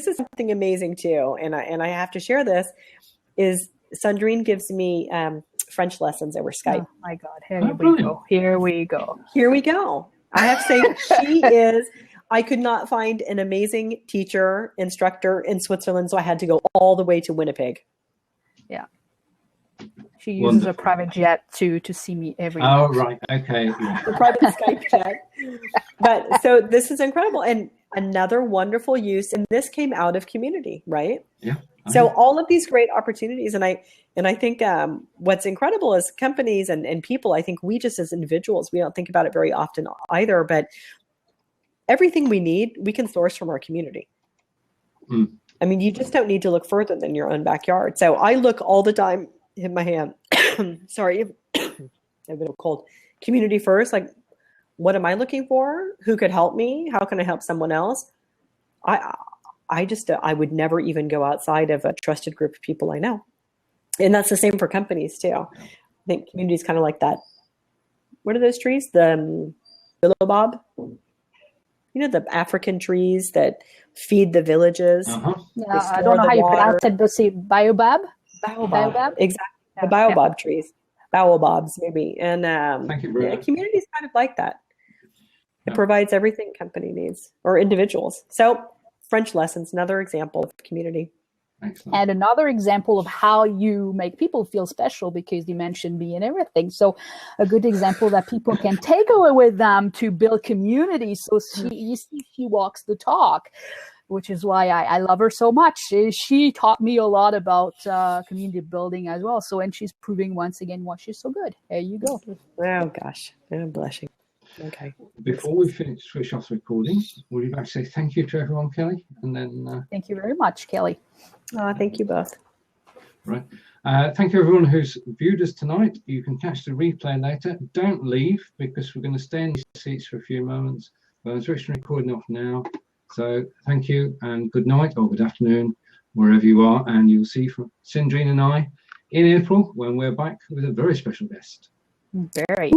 is something amazing too, and I have to share this. Is Cendrine gives me French lessons over Skype.
Oh my God! Here we go. I have to say, she is. I could not find an amazing teacher, instructor in Switzerland, so I had to go all the way to Winnipeg. Yeah. She uses a private jet to see me every day.
Oh, right. Okay.
The private Skype jet. But so this is incredible. And another wonderful use, and this came out of community, right?
Yeah.
So all of these great opportunities, and I think what's incredible is companies and people, I think we just as individuals, we don't think about it very often either, but everything we need, we can source from our community. I mean, you just don't need to look further than your own backyard. So I look all the time in my hand. Sorry, I've been cold. Community first, like what am I looking for? Who could help me? How can I help someone else? I would never even go outside of a trusted group of people I know. And that's the same for companies too. I think community is kind of like that. What are those trees? The bilobaum? You know, the African trees that feed the villages.
Yeah, I don't know how you pronounce it. Let's see, baobab?
Baobab. Exactly. The baobab trees. Baobabs, maybe. And community is kind of like that. It provides everything company needs or individuals. So French lessons, another example of community.
Excellent.
And another example of how you make people feel special, because you mentioned me and everything. So a good example that people can take away with them to build community. So she walks the talk, which is why I love her so much. She taught me a lot about community building as well. So, and she's proving once again why she's so good. There you go.
Oh gosh, I'm blushing. Okay.
Before we switch off the recording, would you like to say thank you to everyone, Kelly? And then
thank you very much, Kelly.
Thank you both.
Right. Thank you everyone who's viewed us tonight. You can catch the replay later. Don't leave, because we're going to stay in these seats for a few moments. I'm switching recording off now. So thank you and good night or good afternoon, wherever you are. And you'll see from Cendrine and I in April when we're back with a very special guest.
Very.